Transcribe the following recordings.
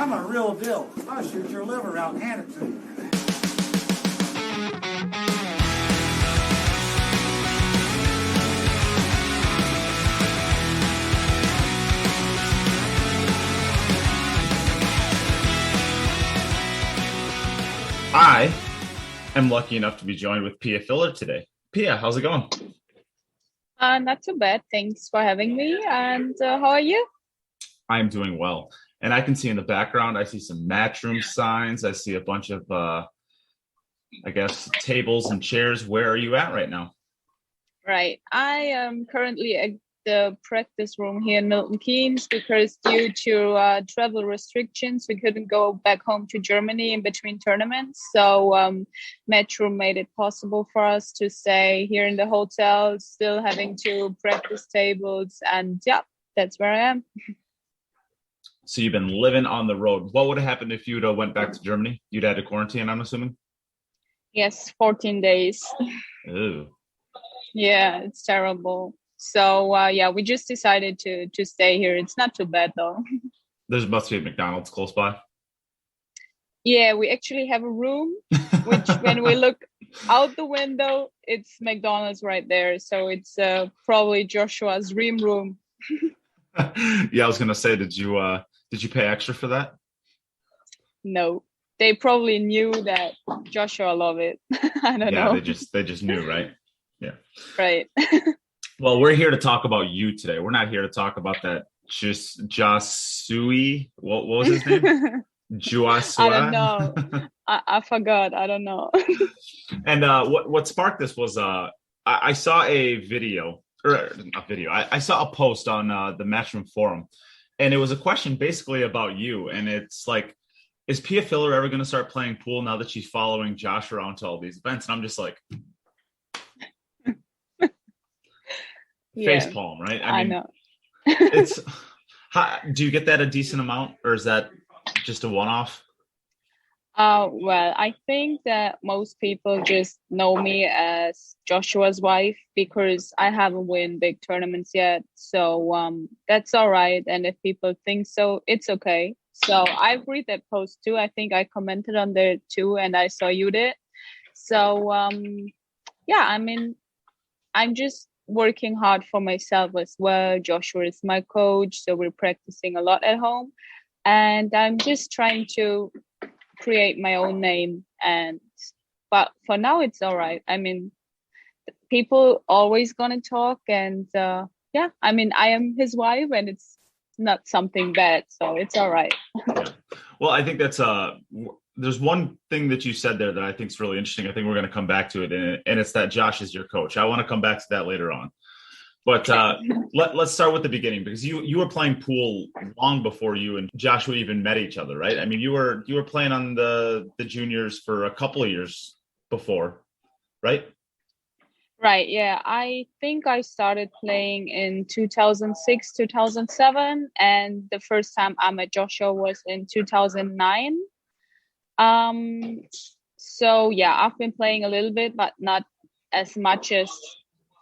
I'm a real deal. I'll shoot your liver out and hand it to you. I am lucky enough to be joined with Pia Filler today. Pia, how's it going? Not too bad. Thanks for having me. And how are you? I'm doing well. And I can see in the background, I see some matchroom signs. I see a bunch of, I guess, tables and chairs. Where are you at right now? Right. I am currently at the practice room here in Milton Keynes because due to travel restrictions, we couldn't go back home to Germany in between tournaments. So Matchroom made it possible for us to stay here in the hotel, still having to practice tables. And yeah, that's where I am. So you've been living on the road. What would have happened if you'd went back to Germany? You'd had to quarantine, I'm assuming? Yes, 14 days. Ooh. Yeah, it's terrible. So yeah, we just decided to stay here. It's not too bad though. There must be a McDonald's close by. Yeah, we actually have a room, which when we look out the window, it's McDonald's right there. So it's probably Joshua's dream room. Yeah, I was gonna say, did you pay extra for that? No, they probably knew that Joshua loved it. I don't know. They just knew, right? Yeah. Right. Well, we're here to talk about you today. We're not here to talk about that Jasui. What was his name? Juasua? I don't know. I forgot. I don't know. And what sparked this was I saw a video, or a video. I saw a post on the Matchroom forum, and it was a question basically about you. And it's like, is Pia Filler ever going to start playing pool now that she's following Josh around to all these events? And I'm just like, face palm, right? I know. It's do you get that a decent amount, or is that just a one-off? Well, I think that most people just know me as Joshua's wife because I haven't won big tournaments yet. So that's all right. And if people think so, it's okay. So I've read that post too. I think I commented on there too, and I saw you did. So yeah, I mean, I'm just working hard for myself as well. Joshua is my coach, so we're practicing a lot at home, and I'm just trying to create my own name. But for now, it's all right. I mean, people always gonna talk, and yeah, I mean, I am his wife, and it's not something bad, so it's all right. Yeah. Well, I think that's there's one thing that you said there that I think is really interesting. I think we're going to come back to it, and it's that Josh is your coach. I want to come back to that later on. But let's start with the beginning, because you were playing pool long before you and Joshua even met each other, right? I mean, you were playing on the juniors for a couple of years before, right? Right, yeah. I think I started playing in 2006, 2007, and the first time I met Joshua was in 2009. So yeah, I've been playing a little bit, but not as much as,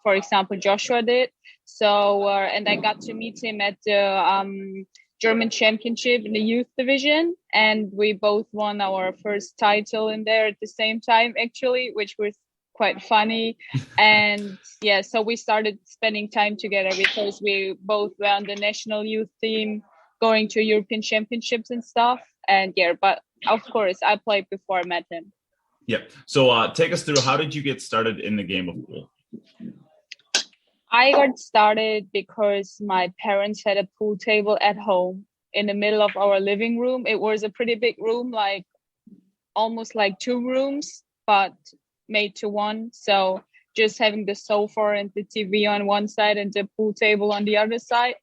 for example, Joshua did. So and I got to meet him at the German Championship in the youth division, and we both won our first title in there at the same time, actually, which was quite funny. And yeah, so we started spending time together because we both were on the national youth team, going to European championships and stuff. And yeah, but of course I played before I met him. Yeah. So take us through, how did you get started in the game of pool? I got started because my parents had a pool table at home in the middle of our living room. It was a pretty big room, like almost like two rooms, but made to one. So just having the sofa and the TV on one side and the pool table on the other side.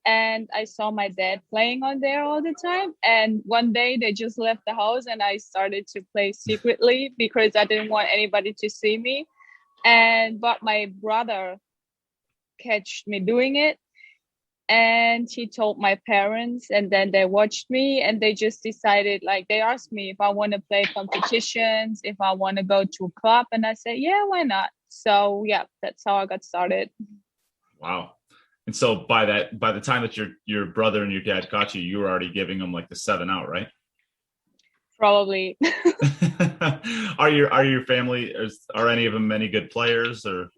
And I saw my dad playing on there all the time. And one day they just left the house and I started to play secretly because I didn't want anybody to see me. But my brother catched me doing it. And he told my parents, and then they watched me, and they just decided, like, they asked me if I want to play competitions, if I want to go to a club, and I said, yeah, why not? So yeah, that's how I got started. Wow. And so by the time that your brother and your dad caught you, you were already giving them like the 7-out, right? Probably. Are your family, are any of them any good players or?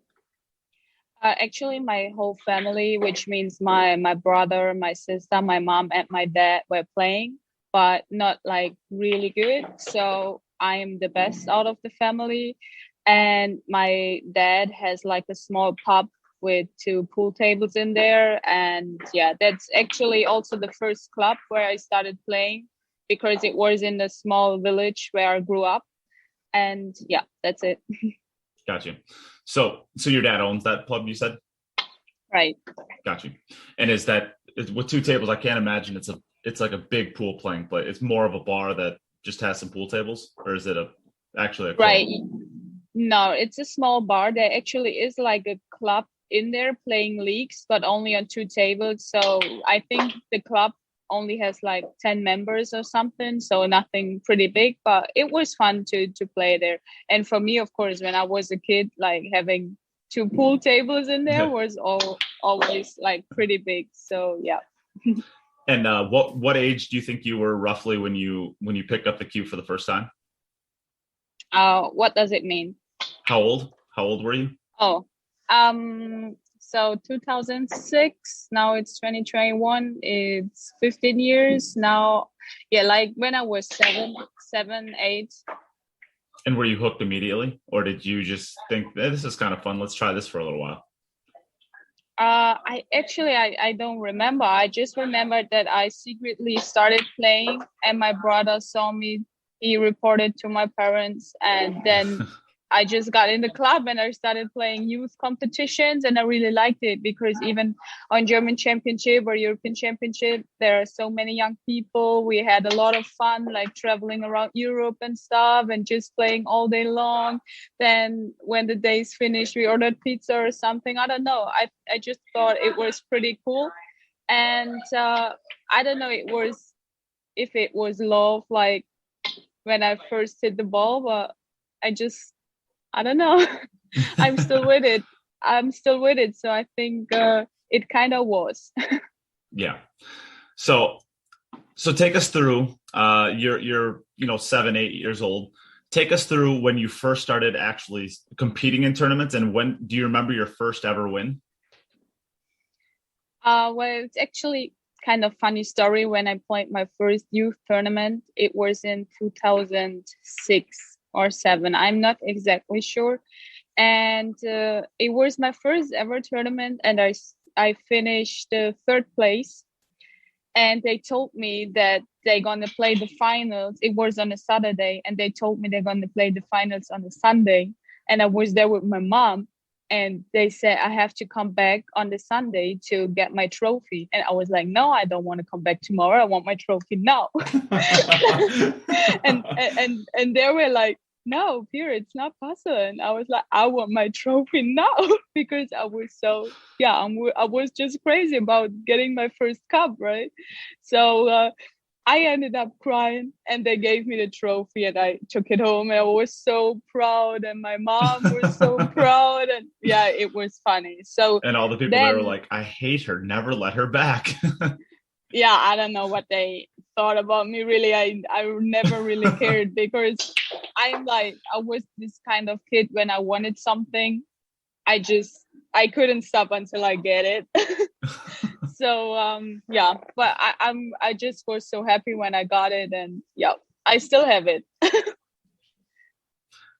Actually, my whole family, which means my brother, my sister, my mom, and my dad were playing, but not like really good. So I am the best out of the family. And my dad has like a small pub with 2 pool tables in there. And yeah, that's actually also the first club where I started playing because it was in a small village where I grew up. And yeah, that's it. Gotcha. So your dad owns that pub, you said? Right. Gotcha. And is with 2 tables? I can't imagine it's like a big pool playing place. It's more of a bar that just has some pool tables, or is it actually a club? Right. No, it's a small bar. There actually is like a club in there playing leagues, but only on 2 tables. So I think the club only has like 10 members or something. So nothing pretty big, but it was fun to play there. And for me, of course, when I was a kid, like having 2 pool tables in there was always like pretty big. So yeah. And what age do you think you were roughly when you picked up the cue for the first time? What does it mean? How old were you? Oh, so 2006, now it's 2021, it's 15 years now. Yeah, like when I was 7, 8. And were you hooked immediately, or did you just think, this is kind of fun, let's try this for a little while? I don't remember. I just remembered that I secretly started playing and my brother saw me. He reported to my parents, and then I just got in the club and I started playing youth competitions, and I really liked it because even on German Championship or European Championship, there are so many young people. We had a lot of fun, like traveling around Europe and stuff and just playing all day long. Then when the day's finished, we ordered pizza or something. I don't know. I just thought it was pretty cool. And I don't know if it was love, like when I first hit the ball, but I don't know. I'm still with it. So I think it kind of was. Yeah. So take us through, you're 7, 8 years old. Take us through when you first started actually competing in tournaments, and when do you remember your first ever win? Well, it's actually kind of funny story. When I played my first youth tournament, it was in 2006 or 7. I'm not exactly sure. And it was my first ever tournament, and I finished 3rd place. And they told me that they're going to play the finals. It was on a Saturday, and they told me they're going to play the finals on a Sunday. And I was there with my mom, and they said I have to come back on the Sunday to get my trophy. And I was like, no, I don't want to come back tomorrow. I want my trophy now. and they were like, no, Pia, it's not possible. And I was like, I want my trophy now because I was I was just crazy about getting my first cup, right? So I ended up crying, and they gave me the trophy, and I took it home, and I was so proud, and my mom was so proud, and yeah, it was funny. So and all the people there were like, I hate her, never let her back. Yeah, I don't know what they thought about me, really. I never really cared because I was this kind of kid. When I wanted something, I couldn't stop until I get it. So yeah, but I just was so happy when I got it, and yeah, I still have it.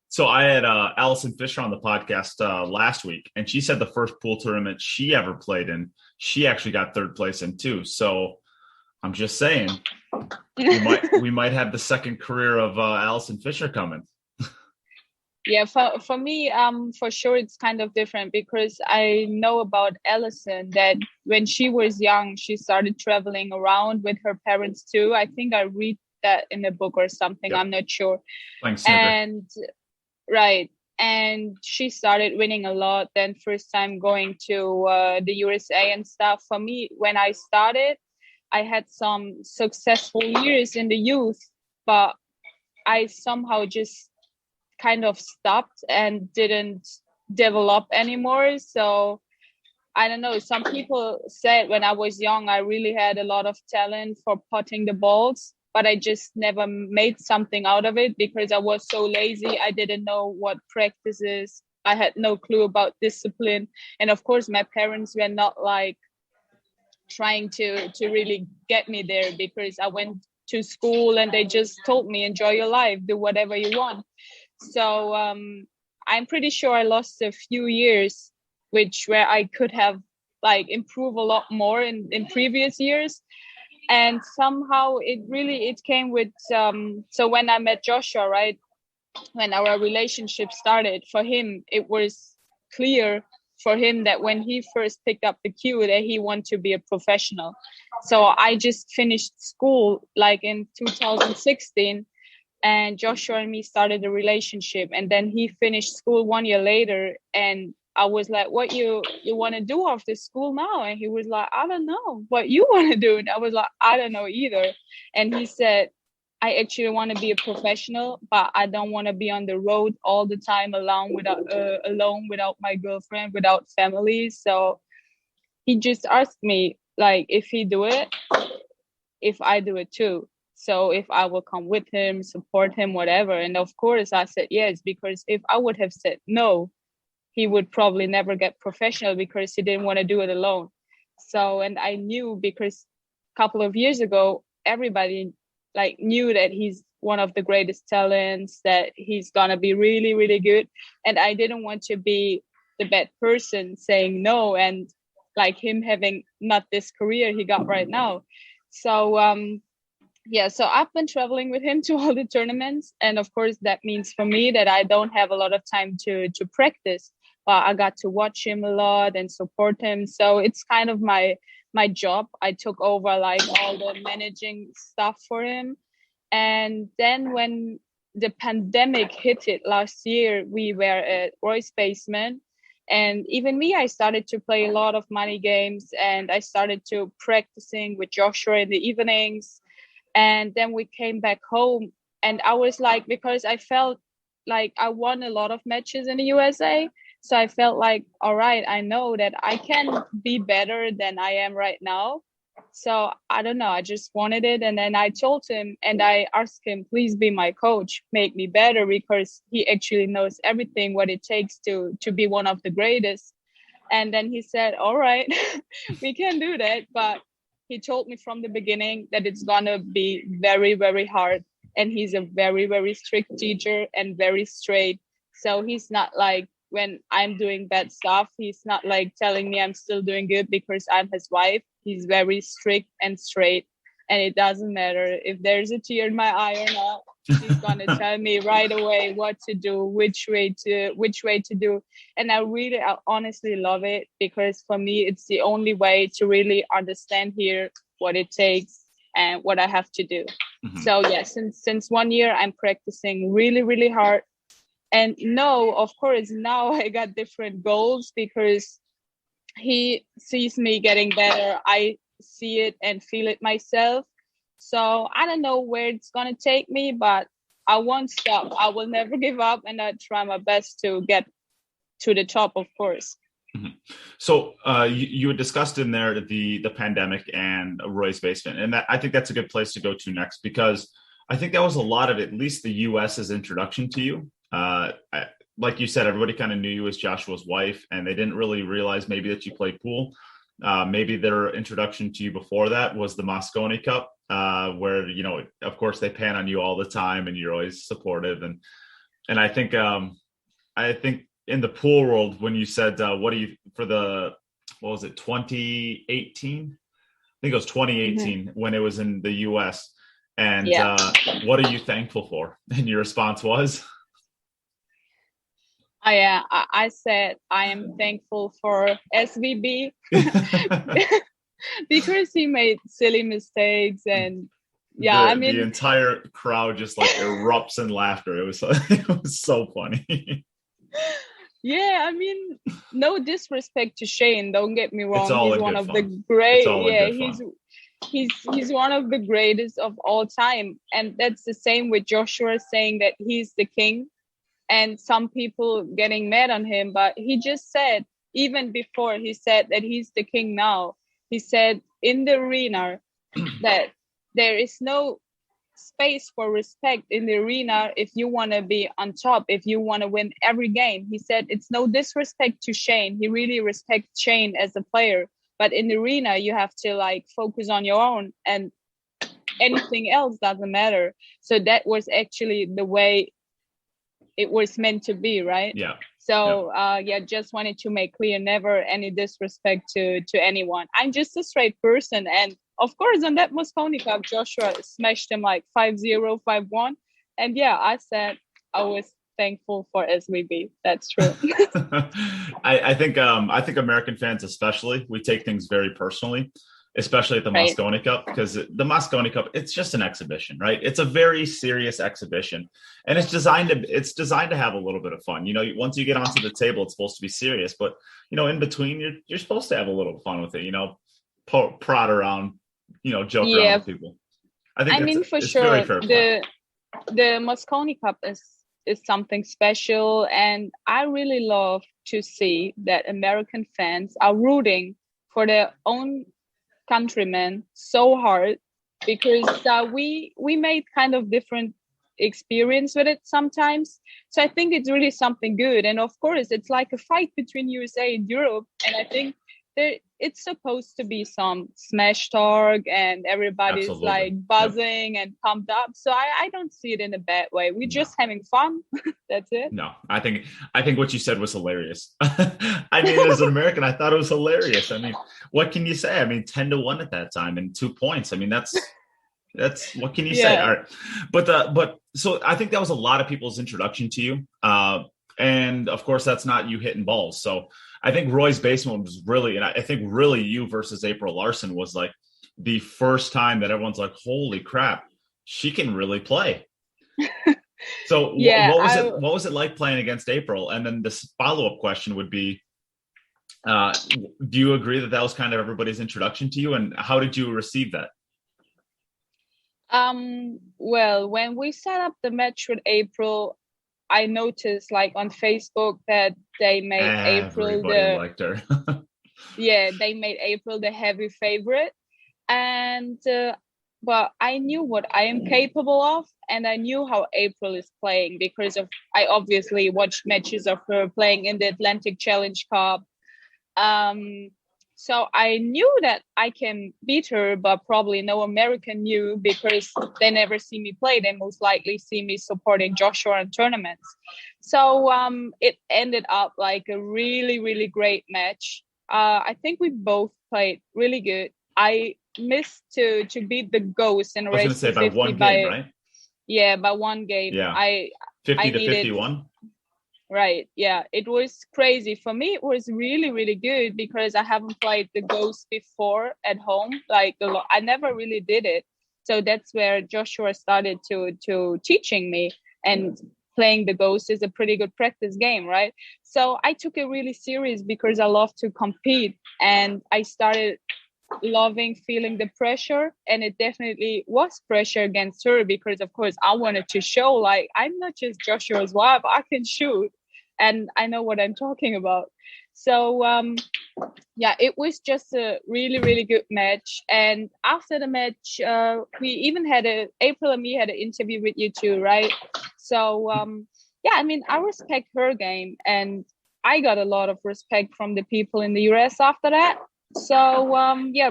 So I had Allison Fisher on the podcast last week, and she said the first pool tournament she ever played in, she actually got 3rd place in too. So I'm just saying, we might have the second career of Allison Fisher coming. Yeah, for me, for sure, it's kind of different because I know about Allison that when she was young, she started traveling around with her parents too. I think I read that in a book or something. Yep. I'm not sure. And right. And she started winning a lot. Then first time going to the USA and stuff. For me, when I started, I had some successful years in the youth, but I somehow just kind of stopped and didn't develop anymore. So I don't know. Some people said when I was young, I really had a lot of talent for putting the balls, but I just never made something out of it because I was so lazy. I didn't know what practice is. I had no clue about discipline. And of course, my parents were not like trying to really get me there because I went to school and they just told me, enjoy your life, do whatever you want. So I'm pretty sure I lost a few years, which where I could have like improved a lot more in previous years. And somehow it came with so when I met Joshua, right, when our relationship started, for him it was clear for him that when he first picked up the cue that he wanted to be a professional. So I just finished school like in 2016, and Joshua and me started a relationship, and then he finished school 1 year later, and I was like, what you want to do after school now? And he was like, I don't know what you want to do. And I was like, I don't know either. And he said, I actually want to be a professional, but I don't want to be on the road all the time alone without my girlfriend, without family. So he just asked me like if he do it, if I do it too. So if I will come with him, support him, whatever. And of course I said yes, because if I would have said no, he would probably never get professional because he didn't want to do it alone. So, and I knew because a couple of years ago, everybody like knew that he's one of the greatest talents, that he's gonna be really, really good. And I didn't want to be the bad person saying no and like him having not this career he got right now. So so I've been traveling with him to all the tournaments, and of course that means for me that I don't have a lot of time to practice, but I got to watch him a lot and support him. So it's kind of my job. I took over like all the managing stuff for him. And then when the pandemic hit it last year, we were at Roy's basement, and even me, I started to play a lot of money games, and I started to practicing with Joshua in the evenings. And then we came back home, and I was like, because I felt like I won a lot of matches in the USA. So I felt like, all right, I know that I can be better than I am right now. So I don't know, I just wanted it. And then I told him and I asked him, please be my coach, make me better, because he actually knows everything what it takes to be one of the greatest. And then he said, all right, we can do that. But he told me from the beginning that it's gonna be very, very hard. And he's a very, very strict teacher and very straight. So he's not like, when I'm doing bad stuff, he's not like telling me I'm still doing good because I'm his wife. He's very strict and straight. And it doesn't matter if there's a tear in my eye or not. He's gonna tell me right away what to do, which way to do. And I honestly love it, because for me it's the only way to really understand here what it takes and what I have to do. Mm-hmm. So yeah, since 1 year I'm practicing really, really hard. And no, of course, now I got different goals because he sees me getting better. I see it and feel it myself. So I don't know where it's going to take me, but I won't stop. I will never give up, and I try my best to get to the top, of course. Mm-hmm. So you had discussed in there the pandemic and Roy's basement, and I think that's a good place to go to next, because I think that was a lot of at least the US's introduction to you. Like you said, everybody kind of knew you as Joshua's wife, and they didn't really realize maybe that you played pool. Maybe their introduction to you before that was the Moscone Cup, where, you know, of course they pan on you all the time and you're always supportive. And I think in the pool world, when you said, what do you, for the, what was it, 2018? I think it was 2018 mm-hmm. when it was in the US. And what are you thankful for? And your response was? I said I am thankful for SVB because he made silly mistakes, and the entire crowd just like erupts in laughter. It was so funny. Yeah, I mean, no disrespect to Shane. Don't get me wrong. He's one of fun. the great. Yeah, he's one of the greatest of all time, and that's the same with Joshua saying that he's the king. And some people getting mad on him, but he just said, even before he said that he's the king now, he said in the arena that there is no space for respect in the arena if you want to be on top, if you want to win every game. He said it's no disrespect to Shane. He really respects Shane as a player. But in the arena, you have to like focus on your own, and anything else doesn't matter. So that was actually the way it was meant to be, right? Yeah. So just wanted to make clear, never any disrespect to anyone. I'm just a straight person. And of course, on that Mosconi Cup, Joshua smashed him like 5-0, 5-1. And yeah, I said I was thankful for SVB. That's true. I think American fans especially, we take things very personally, especially at the Right. Mosconi Cup, because the Mosconi Cup, it's just an exhibition, right? It's a very serious exhibition, and it's designed to have a little bit of fun. You know, once you get onto the table, it's supposed to be serious, but you know, in between, you're supposed to have a little fun with it. You know, prod around, you know, joke around with people. I mean, for it's sure, very fair play. the Mosconi Cup is something special, and I really love to see that American fans are rooting for their own countrymen so hard, because we made kind of different experience with it sometimes. So I think it's really something good. And of course, it's like a fight between USA and Europe, and I think it's supposed to be some smash talk and everybody's Absolutely. like buzzing and pumped up. So I don't see it in a bad way. We're just having fun. That's it. No, I think what you said was hilarious. I mean, as an American, I thought it was hilarious. I mean, what can you say? I mean, 10-1 at that time and 2 points. I mean, that's what can you say? All right. But so I think that was a lot of people's introduction to you. And of course, that's not you hitting balls. So I think Roy's basement was really, and I think really you versus April Larson was like the first time that everyone's like, holy crap, she can really play. So what was it like playing against April? And then this follow-up question would be, do you agree that was kind of everybody's introduction to you, and how did you receive that? Well, when we set up the match with April, I noticed like on Facebook that they made Everybody liked her. they made April the heavy favorite. And but I knew what I am capable of, and I knew how April is playing because I obviously watched matches of her playing in the Atlantic Challenge Cup. So I knew that I can beat her, but probably no American knew, because they never see me play. They most likely see me supporting Joshua in tournaments. So it ended up like a really, really great match. I think we both played really good. I missed to beat the Ghost in a race. I was going to say by one game, right? Yeah, by one game. Yeah. 50 to 51. Right. Yeah, it was crazy. For me, it was really, really good because I haven't played the Ghost before at home. Like I never really did it. So that's where Joshua started to teaching me, and playing the Ghost is a pretty good practice game, right? So I took it really serious because I love to compete, and I started feeling the pressure, and it definitely was pressure against her because of course I wanted to show like I'm not just Joshua's wife, I can shoot and I know what I'm talking about. So it was just a really, really good match. And after the match, we even had April and me had an interview with you too, right? So I mean, I respect her game, and I got a lot of respect from the people in the US after that. So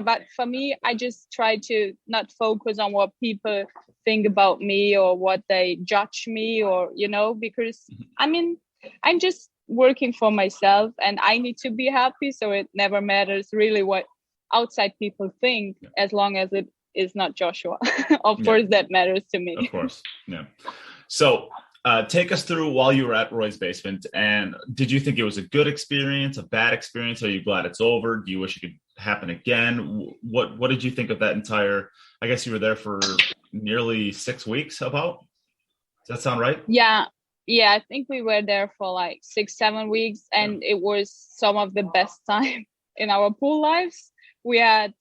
but for me, I just try to not focus on what people think about me or what they judge me, or because I mean, I'm just working for myself and I need to be happy, so it never matters really what outside people think, as long as it is not Joshua. Of course that matters to me. Of course. Yeah. So take us through while you were at Roy's basement, and did you think it was a good experience, a bad experience? Are you glad it's over? Do you wish it could happen again? What did you think of that entire, I guess you were there for nearly 6 weeks about? Does that sound right? Yeah, I think we were there for like 6-7 weeks, and it was some of the best time in our pool lives. We had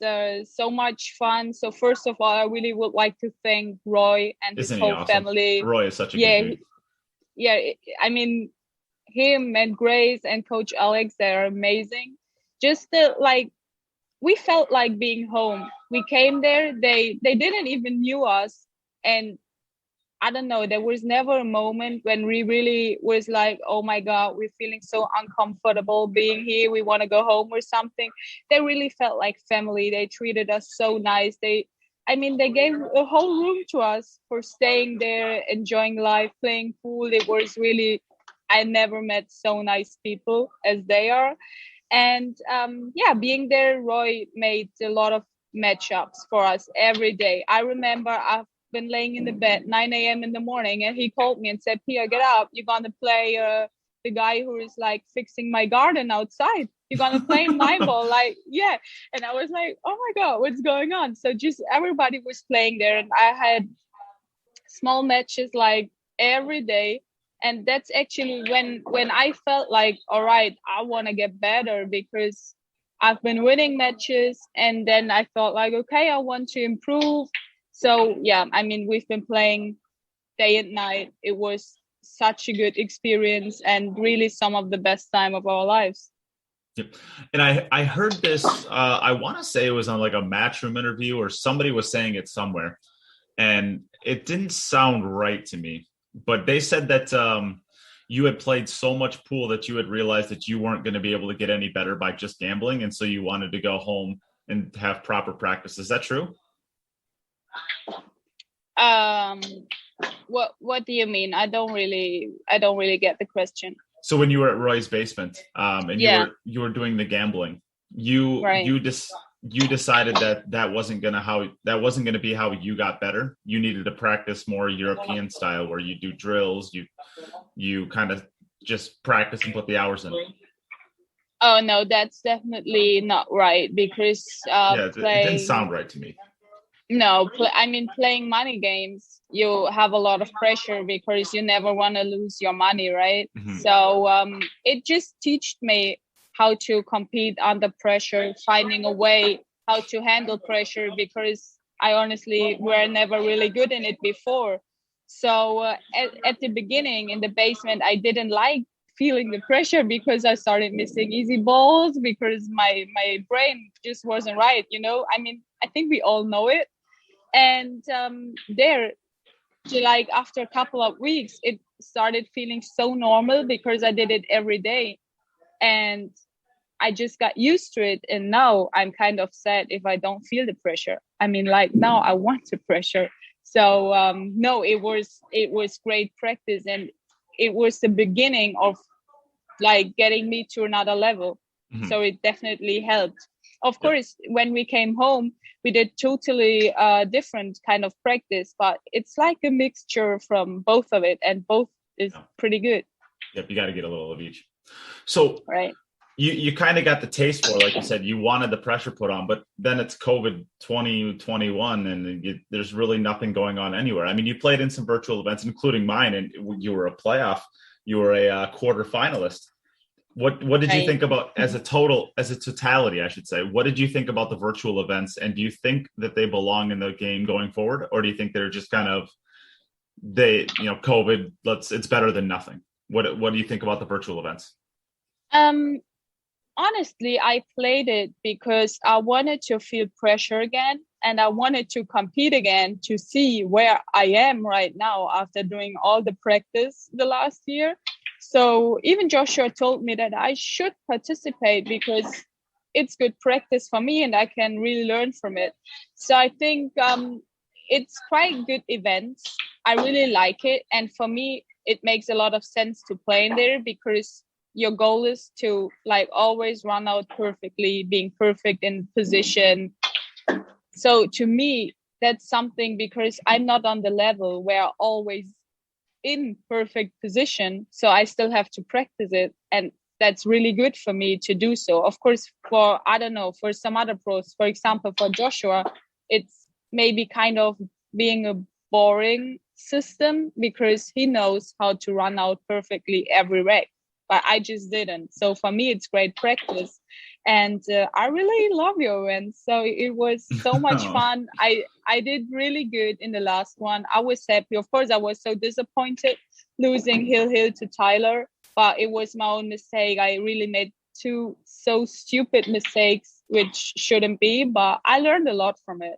so much fun. So first of all, I really would like to thank Roy and his whole family. Roy is such a good dude. Yeah, I mean, him and Grace and Coach Alex, they're amazing. Just we felt like being home. We came there, they didn't even knew us, and I don't know, there was never a moment when we really was like, oh my God, we're feeling so uncomfortable being here, we want to go home or something. They really felt like family. They treated us so nice. They gave a whole room to us for staying there, enjoying life, playing pool. It was really, I never met so nice people as they are. And being there, Roy made a lot of matchups for us every day. I remember I've been laying in the bed 9 a.m. in the morning, and he called me and said, Pia, get up. You're going to play the guy who is like fixing my garden outside. You're going to play nine ball. Like, yeah. And I was like, oh my God, what's going on? So just everybody was playing there. And I had small matches like every day. And that's actually when I felt like, all right, I want to get better, because I've been winning matches. And then I felt like, okay, I want to improve. So, yeah, we've been playing day and night. It was such a good experience and really some of the best time of our lives. Yep. And I heard this, I want to say it was on like a Matchroom interview, or somebody was saying it somewhere, and it didn't sound right to me. But they said that you had played so much pool that you had realized that you weren't going to be able to get any better by just gambling. And so you wanted to go home and have proper practice. Is that true? What do you mean? I don't really get the question. So when you were at Roy's basement, and you were doing the gambling, you decided that wasn't gonna be how you got better. You needed to practice more European style, where you do drills, you kind of just practice and put the hours in. Oh no, that's definitely not right, because it didn't sound right to me. No, playing money games, you have a lot of pressure because you never want to lose your money, right? Mm-hmm. So it just taught me how to compete under pressure, finding a way how to handle pressure, because I honestly were never really good in it before. So at the beginning in the basement, I didn't like feeling the pressure, because I started missing easy balls, because my brain just wasn't right, I think we all know it. And after a couple of weeks, it started feeling so normal, because I did it every day, and I just got used to it. And now I'm kind of sad if I don't feel the pressure. Now I want the pressure. So no, it was great practice, and it was the beginning of like getting me to another level. Mm-hmm. So it definitely helped. Of course, when we came home, we did totally different kind of practice, but it's like a mixture from both of it, and both is pretty good. Yep, you got to get a little of each. So right. You kind of got the taste for it, like you said, you wanted the pressure put on, but then it's COVID 2021, and there's really nothing going on anywhere. You played in some virtual events, including mine, and you were a playoff, you were a quarter finalist. What did you think about as a totality, I should say? What did you think about the virtual events, and do you think that they belong in the game going forward, or do you think they're just kind of COVID? It's better than nothing. What do you think about the virtual events? Honestly, I played it because I wanted to feel pressure again, and I wanted to compete again to see where I am right now after doing all the practice the last year. So even Joshua told me that I should participate because it's good practice for me and I can really learn from it. So I think it's quite good events. I really like it. And for me, it makes a lot of sense to play in there, because your goal is to like always run out perfectly, being perfect in position. So to me, that's something, because I'm not on the level where I'm always in perfect position. So I still have to practice it. And that's really good for me to do so. Of course, for some other pros, for example, for Joshua, it's maybe kind of being a boring system, because he knows how to run out perfectly every rack. But I just didn't. So for me, it's great practice. And I really love your events. So it was so much fun. I did really good in the last one. I was happy. Of course, I was so disappointed losing Hill to Tyler. but it was my own mistake. I really made two so stupid mistakes, which shouldn't be, but I learned a lot from it.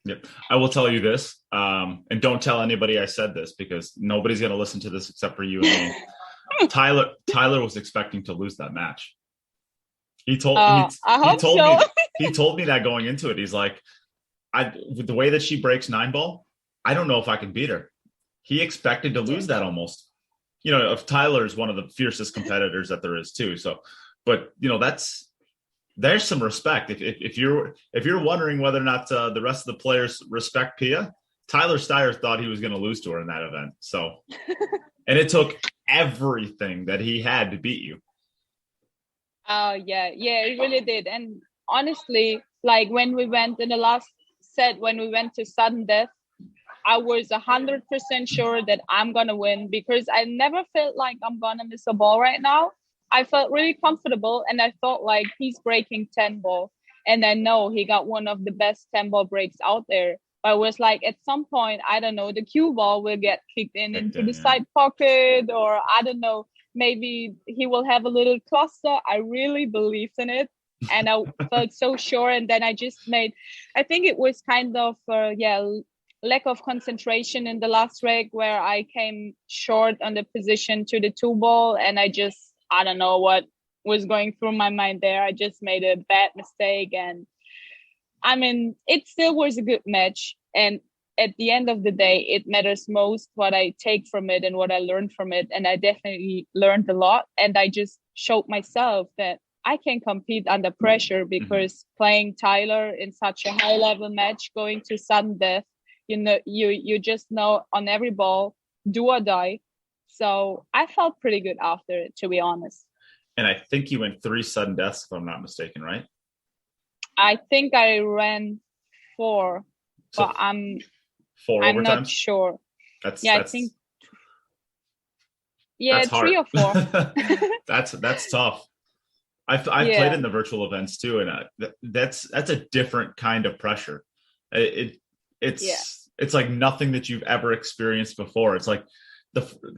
Yep. I will tell you this, and don't tell anybody I said this because nobody's going to listen to this except for you and me. Tyler was expecting to lose that match. He told I hope so. He told me that going into it. He's like, with the way that she breaks 9-ball, I don't know if I can beat her. He expected to lose that almost. You know, if Tyler is one of the fiercest competitors that there is too. So, but you know, there's some respect. If you're wondering whether or not the rest of the players respect Pia, Tyler Steyer thought he was going to lose to her in that event. So, and it took everything that he had to beat you. Yeah, it really did. And honestly, like when we went in the last set, when we went to sudden death, I was 100% sure that I'm going to win because I never felt like I'm going to miss a ball right now. I felt really comfortable and I thought like he's breaking 10-ball. And I know he got one of the best 10-ball breaks out there. But I was like, at some point, I don't know, the cue ball will get kicked into the side pocket, or I don't know, maybe he will have a little cluster. I really believed in it. And I felt so sure. And then I just I think it was kind of, lack of concentration in the last reg where I came short on the position to the 2-ball. And I don't know what was going through my mind there. I just made a bad mistake. And I mean, it still was a good match. And at the end of the day, it matters most what I take from it and what I learned from it. And I definitely learned a lot. And I just showed myself that I can compete under pressure because playing Tyler in such a high level match, going to sudden death, you know, you just know on every ball, do or die. So I felt pretty good after it, to be honest. And I think you went 3 sudden deaths, if I'm not mistaken, right? I think I ran 4, so but I'm 4 I'm overtimes? not sure. That's I think. Yeah, that's 3 or 4. that's tough. I've played in the virtual events too, and that's a different kind of pressure. It's like nothing that you've ever experienced before. It's like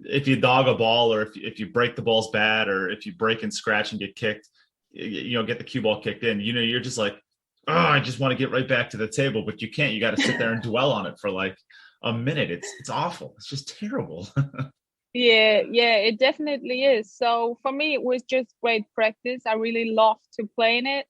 if you dog a ball, or if you break the balls bad, or if you break and scratch and get kicked, you know, get the cue ball kicked in, you know, you're just like, oh, I just want to get right back to the table, but you can't. You got to sit there and dwell on it for like a minute. It's awful. It's just terrible. Yeah, it definitely is. So for me, it was just great practice. I really loved to play in it.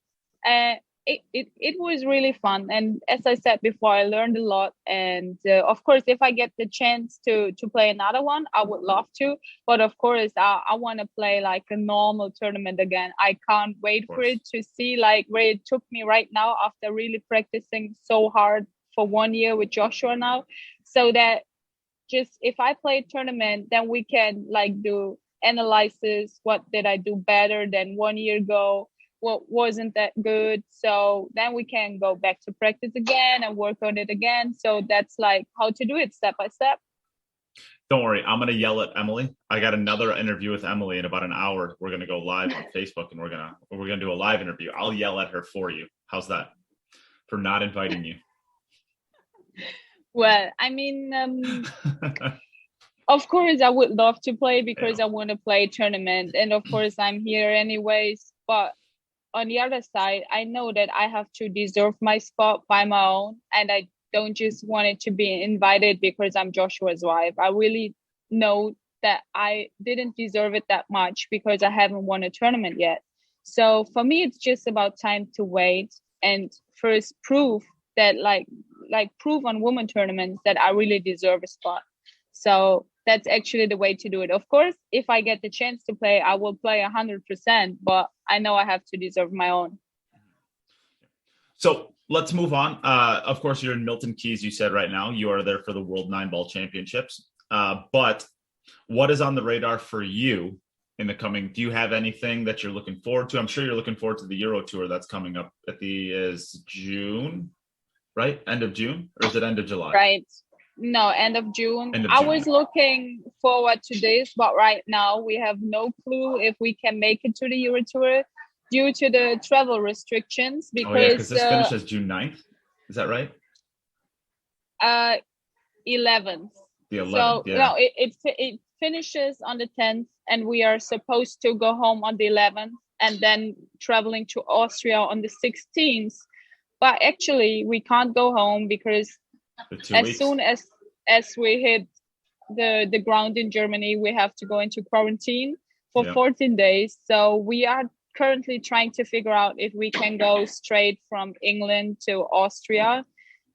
It was really fun. And as I said before, I learned a lot. And of course, if I get the chance to play another one, I would love to. But of course, I want to play like a normal tournament again. I can't wait for it to see like where it took me right now after really practicing so hard for 1 year with Joshua now. So that just if I play a tournament, then we can like do analysis. What did I do better than 1 year ago? What wasn't that good? So then we can go back to practice again and work on it again. So that's like how to do it step by step. Don't worry, I'm going to yell at Emily. I got another interview with Emily in about an hour. We're going to go live on Facebook, and we're going to do a live interview. I'll yell at her for you. How's that? For not inviting you. Well, I mean, of course, I would love to play because I want to play a tournament. And of course, I'm here anyways. But on the other side, I know that I have to deserve my spot by my own. And I don't just want it to be invited because I'm Joshua's wife. I really know that I didn't deserve it that much because I haven't won a tournament yet. So for me, it's just about time to wait and first prove that like prove on women tournaments that I really deserve a spot. So that's actually the way to do it. Of course, if I get the chance to play, I will play 100%, but I know I have to deserve my own. So let's move on. Of course, you're in Milton Keynes, you said right now. You are there for the World 9-Ball Championships. But what is on the radar for you in the coming? Do you have anything that you're looking forward to? I'm sure you're looking forward to the Euro Tour that's coming up at is June, right? End of June? Or is it end of July? Right. No, end of June. I was looking forward to this, but right now we have no clue if we can make it to the Euro Tour due to the travel restrictions. Because this finishes June 9th. Is that right? 11th. The 11th. So no, it finishes on the 10th, and we are supposed to go home on the 11th, and then traveling to Austria on the 16th. But actually, we can't go home because as soon as we hit the ground in Germany, we have to go into quarantine for 14 days. So we are currently trying to figure out if we can go straight from England to Austria.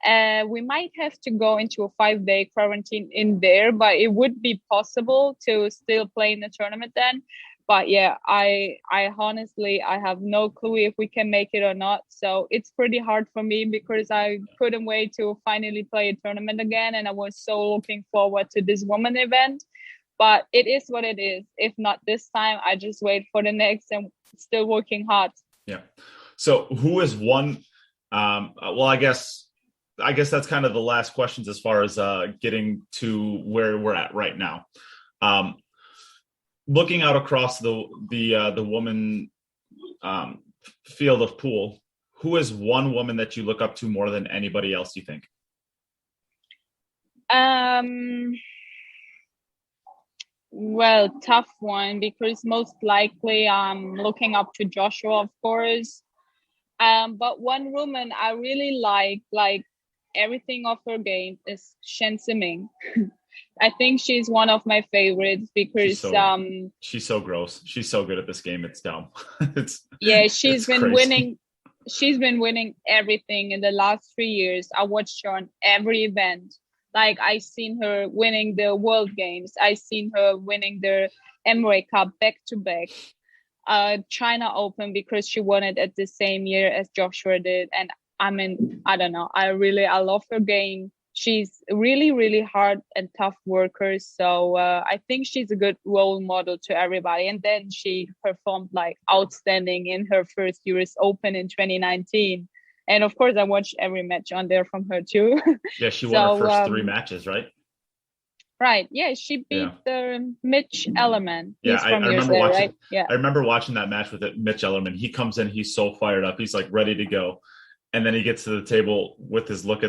We might have to go into a 5-day quarantine in there, but it would be possible to still play in the tournament then. But yeah, I honestly, I have no clue if we can make it or not. So it's pretty hard for me because I couldn't wait to finally play a tournament again. And I was so looking forward to this woman event. But it is what it is. If not this time, I just wait for the next and still working hard. Yeah. So who is one? Well, I guess that's kind of the last questions as far as getting to where we're at right now. Looking out across the woman field of pool, who is one woman that you look up to more than anybody else, you think? Well, tough one, because most likely I'm looking up to Joshua, of course. But one woman I really like everything of her game is Shen Siming. I think she's one of my favorites because she's so gross. She's so good at this game. It's dumb. She's been winning. She's been winning everything in the last 3 years. I watched her on every event. Like, I seen her winning the World Games. I seen her winning the Emirates Cup back-to-back. China Open, because she won it at the same year as Joshua did. And I mean, I don't know. I love her game. She's really, really hard and tough worker. So I think she's a good role model to everybody. And then she performed like outstanding in her first US Open in 2019. And of course, I watched every match on there from her too. Yeah, she won her first 3 matches, right? Right. Yeah, she beat Mitch Ellerman. Yeah, He's from I remember there, watching. right? Yeah, I remember watching that match with Mitch Ellerman. He comes in, he's so fired up, he's like ready to go, and then he gets to the table with the look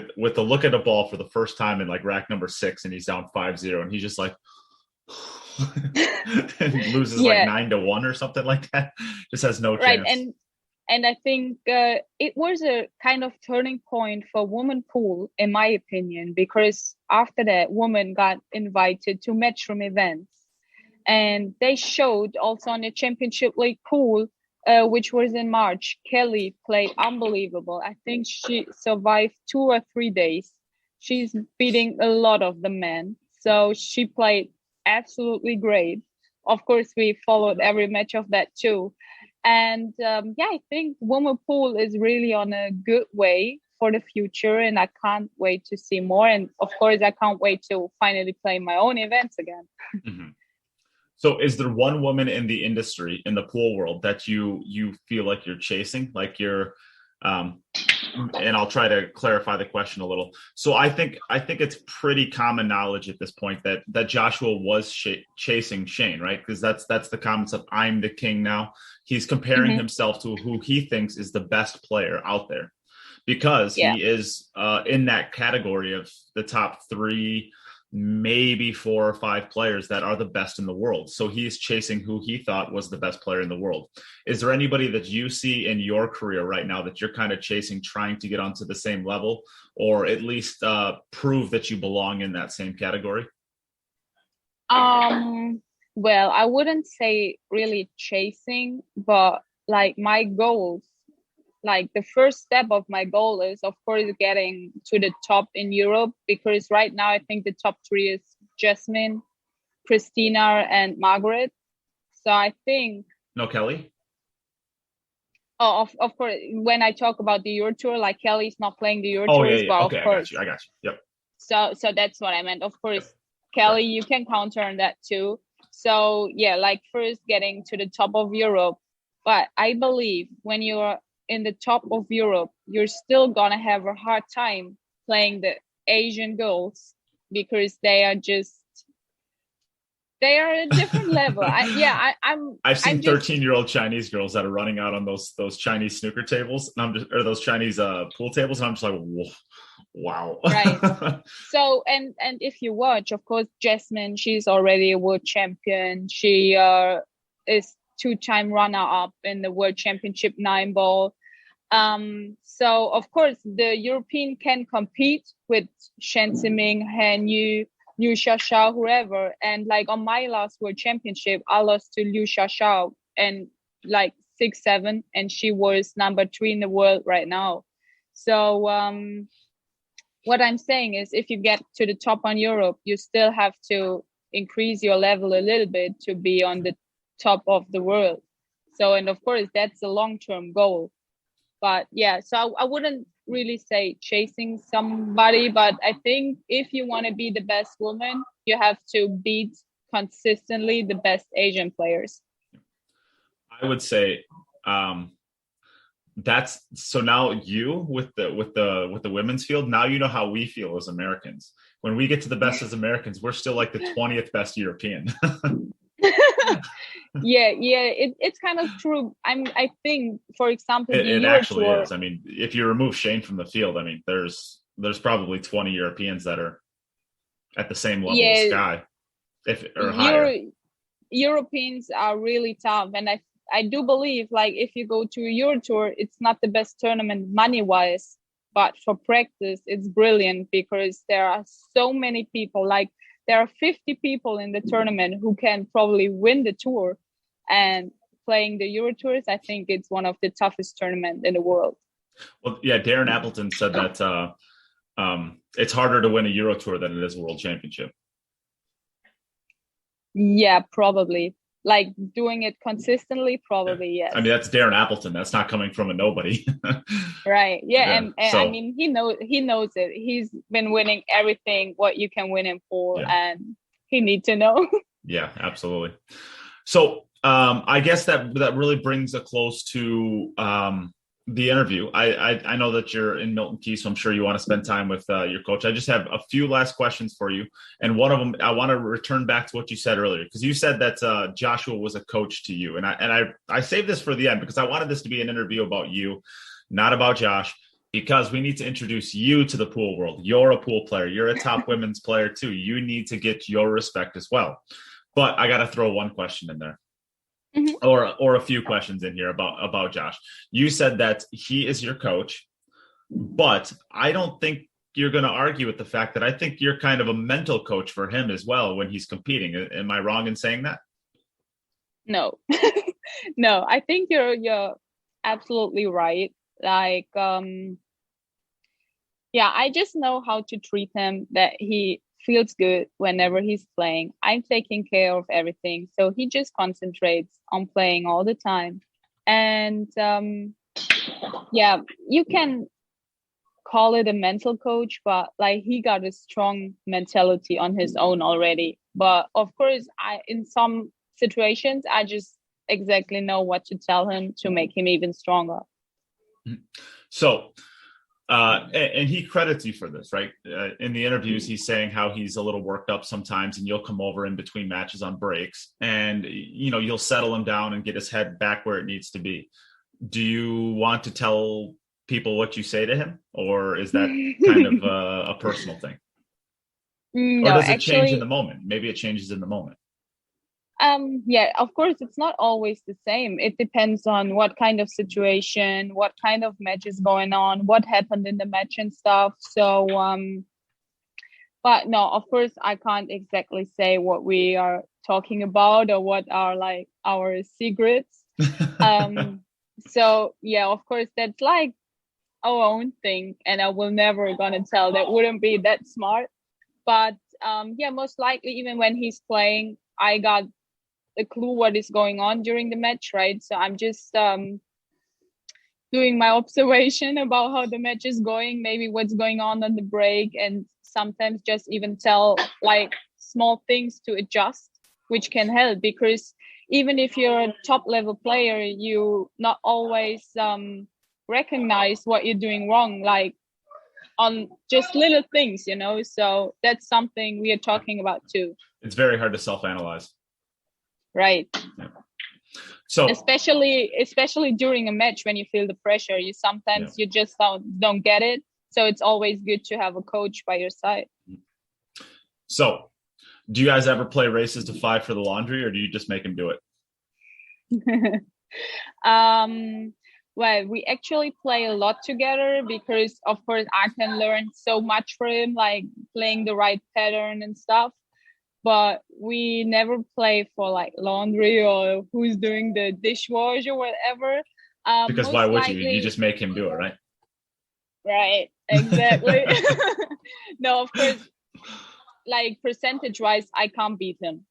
at the ball for the first time in like rack number 6, and he's down 5-0, and he's just like, and loses like 9-1 or something like that. Just has no chance. Right, and I think it was a kind of turning point for women pool, in my opinion, because after that, women got invited to matchroom events. And they showed also on the Championship League pool, which was in March. Kelly played unbelievable. I think she survived 2 or 3 days. She's beating a lot of the men. So she played absolutely great. Of course, we followed every match of that too. And I think women pool is really on a good way for the future, and I can't wait to see more. And of course, I can't wait to finally play my own events again. Mm-hmm. So is there one woman in the industry, in the pool world, that you feel like you're chasing, like you're and I'll try to clarify the question a little. So I think it's pretty common knowledge at this point that Joshua was chasing Shane, right? Because that's the comments of I'm the king now. He's comparing himself to who he thinks is the best player out there, because he is in that category of the top 3, maybe 4 or 5 players that are the best in the world. So he's chasing who he thought was the best player in the world. Is there anybody that you see in your career right now that you're kind of chasing, trying to get onto the same level, or at least prove that you belong in that same category? Well, I wouldn't say really chasing, but like my goals, like the first step of my goal is, of course, getting to the top in Europe, because right now I think the top 3 is Jasmine, Christina, and Margaret. So I think no Kelly. Oh, of course, when I talk about the Euro Tour, like Kelly's not playing the Euro Tour. Yeah. Okay, of course. I got you. Yep. So that's what I meant. Of course, Kelly, you can counter on that too. So yeah, like first getting to the top of Europe. But I believe when you're in the top of Europe, you're still gonna have a hard time playing the Asian girls, because they are a different level. I've seen 13-year-old Chinese girls that are running out on those Chinese snooker tables, and those Chinese pool tables, and I'm just like, Wow. Right. So, and if you watch, of course, Jasmine, she's already a world champion. She is two-time runner-up in the World Championship 9 ball. So of course the European can compete with Shen Siming, Han Yu, Liu Xiaoxiao, whoever. And like on my last World Championship, I lost to Liu Xiaoxiao and like 6-7, and she was number 3 in the world right now. So what I'm saying is, if you get to the top on Europe, you still have to increase your level a little bit to be on the top of the world. So, and of course, that's a long-term goal. But yeah, so I wouldn't really say chasing somebody, but I think if you want to be the best woman, you have to beat consistently the best Asian players. I would say that's so now you with the women's field, now you know how we feel as Americans. When we get to the best as Americans, we're still like the 20th best European. Yeah, it's kind of true. I think, for example, it actually is. I mean, if you remove Shane from the field, I mean, there's probably 20 Europeans that are at the same level as Sky, or higher. Europeans are really tough, and I do believe, like, if you go to a Euro Tour, it's not the best tournament money-wise, but for practice, it's brilliant because there are so many people. Like, there are 50 people in the tournament who can probably win the tour, and playing the Euro Tours, I think it's one of the toughest tournaments in the world. Well, yeah, Darren Appleton said that it's harder to win a Euro Tour than it is a World Championship. Yeah, probably. Like doing it consistently, probably, yes. I mean, that's Darren Appleton. That's not coming from a nobody. Right. Yeah. And so, I mean, he knows it. He's been winning everything what you can win him for, and he needs to know. Yeah, absolutely. So I guess that really brings a close to the interview. I know that you're in Milton Keyes, so I'm sure you want to spend time with your coach. I just have a few last questions for you. And one of them, I want to return back to what you said earlier, because you said that Joshua was a coach to you. And I saved this for the end because I wanted this to be an interview about you, not about Josh, because we need to introduce you to the pool world. You're a pool player. You're a top women's player too. You need to get your respect as well. But I got to throw one question in there. Mm-hmm. Or a few questions in here about Josh. You said that he is your coach, but I don't think you're going to argue with the fact that I think you're kind of a mental coach for him as well when he's competing. Am I wrong in saying that? No, no, I think you're absolutely right. Like, I just know how to treat him, that he feels good whenever he's playing. I'm taking care of everything, so he just concentrates on playing all the time. And you can call it a mental coach, but like, he got a strong mentality on his own already. But of course, in some situations, I just exactly know what to tell him to make him even stronger. So and he credits you for this, right? In the interviews, he's saying how he's a little worked up sometimes, and you'll come over in between matches on breaks, and you'll settle him down and get his head back where it needs to be. Do you want to tell people what you say to him, or is that kind of a personal thing? No, or does it change in the moment? Maybe it changes in the moment. Yeah, of course, it's not always the same. It depends on what kind of situation, what kind of match is going on, what happened in the match and stuff. So, but no, of course, I can't exactly say what we are talking about or what are like our secrets. So yeah, of course, that's like our own thing, and I will never gonna tell. That wouldn't be that smart. But most likely, even when he's playing, I got a clue what is going on during the match, right? So I'm just doing my observation about how the match is going, maybe what's going on the break, and sometimes just even tell like small things to adjust, which can help, because even if you're a top level player, you not always recognize what you're doing wrong, like on just little things, so that's something we are talking about too. It's very hard to self-analyze. Right. Yeah. So especially during a match when you feel the pressure, you sometimes you just don't get it. So it's always good to have a coach by your side. So do you guys ever play races to 5 for the laundry, or do you just make him do it? Well, we actually play a lot together because, of course, I can learn so much from him, like playing the right pattern and stuff. But we never play for like laundry or who's doing the dishwash or whatever. Because Most why would likely, you? You just make him do it, right? right, exactly. No, of course, like percentage-wise, I can't beat him.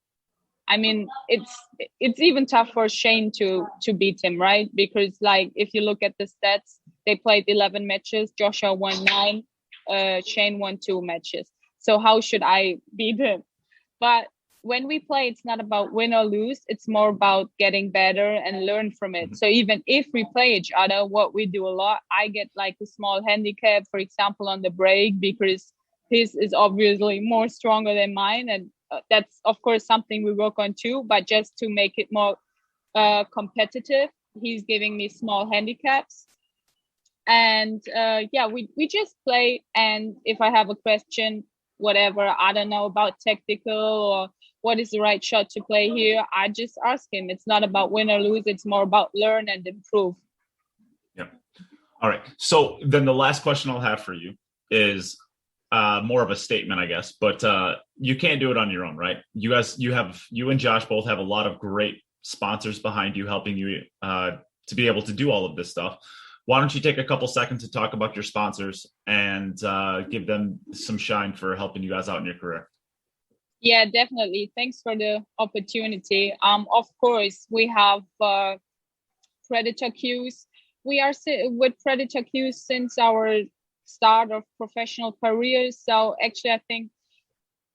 I mean, it's even tough for Shane to beat him, right? Because like if you look at the stats, they played 11 matches. Joshua won 9. Shane won 2 matches. So how should I beat him? But when we play, it's not about win or lose. It's more about getting better and learn from it. So even if we play each other, what we do a lot, I get like a small handicap, for example, on the break, because his is obviously more stronger than mine. And that's, of course, something we work on too. But just to make it more competitive, he's giving me small handicaps. And we just play. And if I have a question, whatever, I don't know about tactical or what is the right shot to play here, I just ask him. It's not about win or lose. It's more about learn and improve. Yeah. All right. So then the last question I'll have for you is more of a statement, I guess, but you can't do it on your own, right? You and Josh both have a lot of great sponsors behind you, helping you to be able to do all of this stuff. Why don't you take a couple seconds to talk about your sponsors and give them some shine for helping you guys out in your career? Yeah, definitely. Thanks for the opportunity. Of course, we have Predator Qs. We are with Predator Qs since our start of professional careers. So actually, I think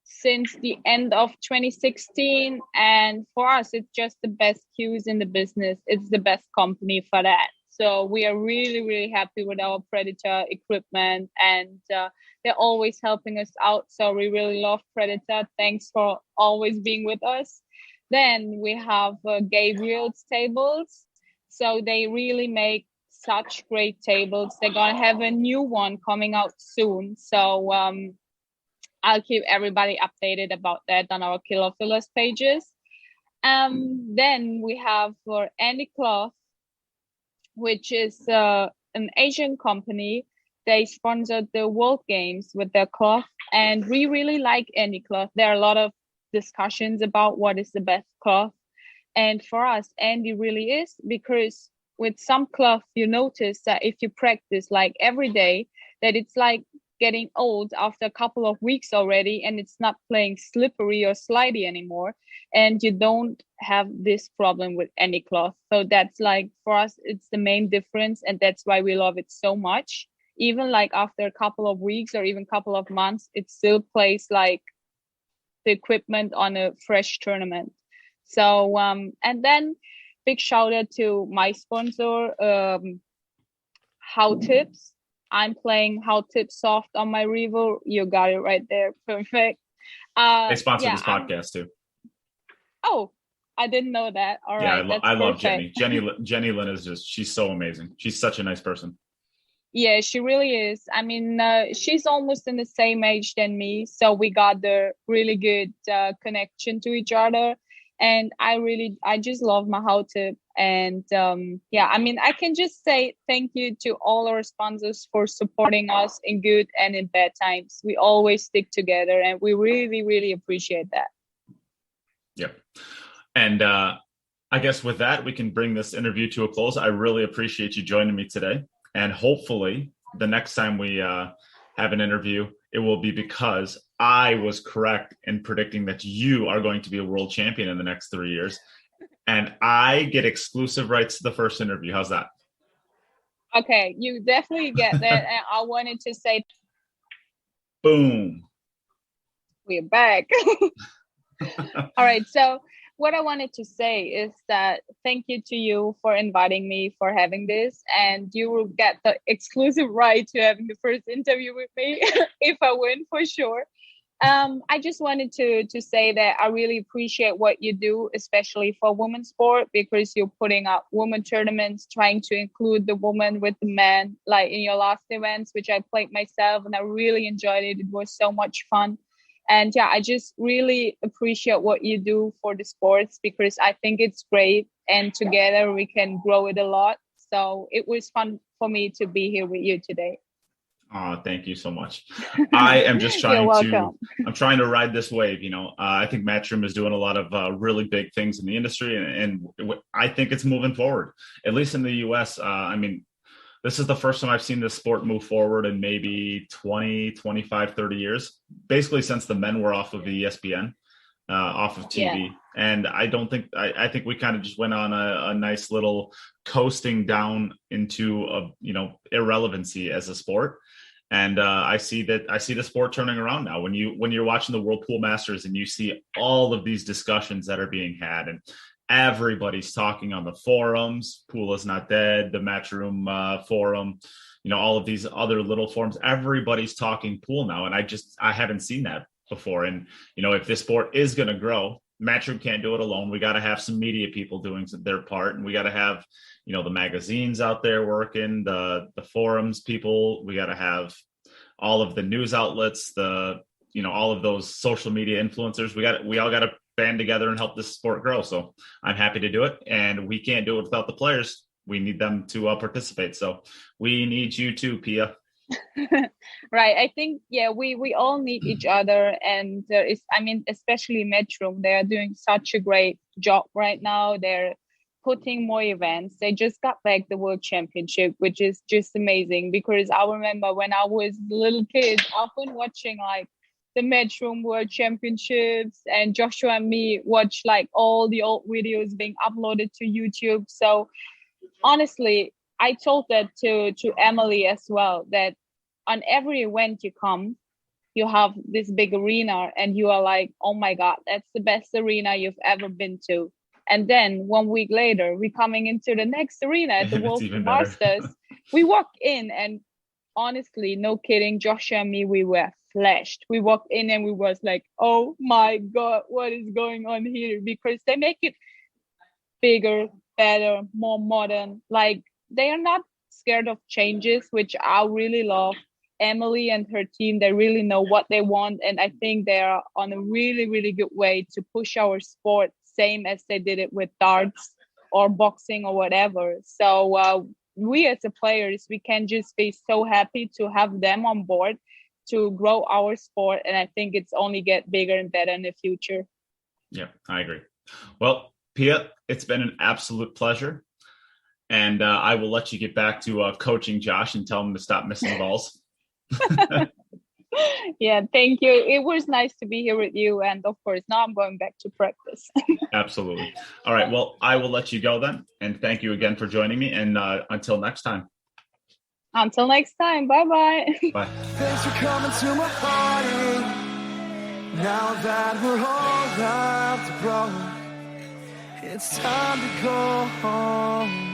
since the end of 2016. And for us, it's just the best Qs in the business. It's the best company for that. So we are really, really happy with our Predator equipment, and they're always helping us out. So we really love Predator. Thanks for always being with us. Then we have Gabriel's tables. So they really make such great tables. They're going to have a new one coming out soon. So I'll keep everybody updated about that on our Killer Fillers pages. Then we have for Andy Cloth, which is an Asian company. They sponsored the World Games with their cloth, and we really like Andy Cloth. There are a lot of discussions about what is the best cloth, and for us, Andy really is, because with some cloth, you notice that if you practice like every day, that it's like getting old after a couple of weeks already, and it's not playing slippery or slidey anymore, and you don't have this problem with any cloth. So that's like, for us, it's the main difference, and that's why we love it so much. Even like after a couple of weeks or even couple of months, it still plays like the equipment on a fresh tournament. So and then big shout out to my sponsor, How Tips. I'm playing How Tips Soft on my Revo. You got it right there. Perfect. They sponsor this podcast too. Oh, I didn't know that. All right. I love Jenny. Jenny Lynn is she's so amazing. She's such a nice person. Yeah, she really is. I mean, she's almost in the same age than me. So we got the really good connection to each other. And I just love my How Tip. And I mean, I can just say thank you to all our sponsors for supporting us in good and in bad times. We always stick together, and we really, really appreciate that. Yep. And I guess with that, we can bring this interview to a close. I really appreciate you joining me today. And hopefully the next time we have an interview, it will be because I was correct in predicting that you are going to be a world champion in the next 3 years. And I get exclusive rights to the first interview. How's that? Okay, you definitely get that. And I wanted to say, boom. We're back. All right. So what I wanted to say is that thank you to you for inviting me, for having this. And you will get the exclusive right to having the first interview with me if I win, for sure. I just wanted to say that I really appreciate what you do, especially for women's sport, because you're putting up women tournaments, trying to include the woman with the men, like in your last events, which I played myself, and I really enjoyed it. It was so much fun. And yeah, I just really appreciate what you do for the sports, because I think it's great, and together we can grow it a lot. So it was fun for me to be here with you today. Oh, thank you so much. I am just You're welcome. I'm trying to ride this wave. I think Matchroom is doing a lot of really big things in the industry, and I think it's moving forward, at least in the US. I mean, this is the first time I've seen this sport move forward in maybe 20, 25, 30 years, basically since the men were off of the ESPN, off of TV. Yeah. And I think we kind of just went on a nice little coasting down into irrelevancy as a sport. And I see the sport turning around now. When you're watching the World Pool Masters and you see all of these discussions that are being had, and everybody's talking on the forums, Pool is Not Dead, the Matchroom forum, all of these other little forums, everybody's talking pool now. And I haven't seen that before. And, if this sport is going to grow, Matchroom can't do it alone. We got to have some media people doing their part, and we got to have, the magazines out there working, the forums people. We got to have all of the news outlets, all of those social media influencers. We all got to band together and help this sport grow. So I'm happy to do it, and we can't do it without the players. We need them to participate. So we need you too, Pia. Right. I think, we all need each other. And there is, especially Matchroom, they are doing such a great job right now. They're putting more events. They just got back the World Championship, which is just amazing, because I remember when I was a little kid, often watching like the Matchroom World Championships, and Joshua and me watch like all the old videos being uploaded to YouTube. So honestly, I told that to Emily as well, that on every event you come, you have this big arena and you are like, oh my God, that's the best arena you've ever been to. And then 1 week later, we're coming into the next arena at the World Masters. We walk in, and honestly, no kidding, Joshua and me, we were flashed. We walked in and we was like, oh my God, what is going on here? Because they make it bigger, better, more modern. Like, they are not scared of changes, which I really love. Emily and her team, they really know what they want. And I think they are on a really, really good way to push our sport, same as they did it with darts or boxing or whatever. So we as the players, we can just be so happy to have them on board to grow our sport. And I think it's only get bigger and better in the future. Yeah, I agree. Well, Pia, it's been an absolute pleasure. And I will let you get back to coaching Josh and tell him to stop missing balls. Yeah, thank you. It was nice to be here with you. And of course, now I'm going back to practice. Absolutely. All right. Well, I will let you go then. And thank you again for joining me. And until next time. Until next time. Bye-bye. Bye. Thanks for coming to my party. Now that we're all out to grow, it's time to go home.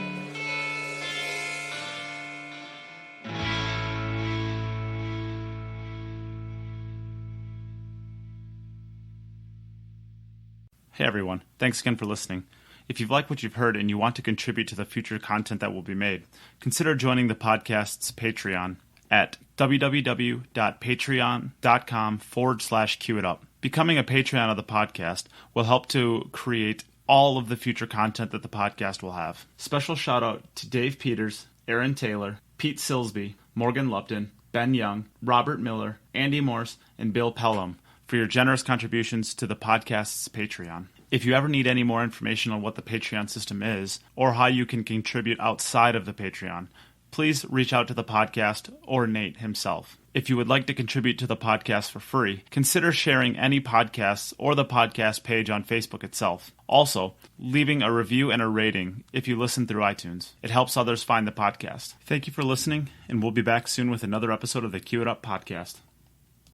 Hey everyone, thanks again for listening. If you've liked what you've heard and you want to contribute to the future content that will be made, consider joining the podcast's Patreon at www.patreon.com/QItUp. Becoming a Patreon of the podcast will help to create all of the future content that the podcast will have. Special shout out to Dave Peters, Aaron Taylor, Pete Silsby, Morgan Lupton, Ben Young, Robert Miller, Andy Morse, and Bill Pelham for your generous contributions to the podcast's Patreon. If you ever need any more information on what the Patreon system is, or how you can contribute outside of the Patreon, please reach out to the podcast or Neight himself. If you would like to contribute to the podcast for free, consider sharing any podcasts or the podcast page on Facebook itself. Also, leaving a review and a rating if you listen through iTunes. It helps others find the podcast. Thank you for listening, and we'll be back soon with another episode of the Q It Up podcast.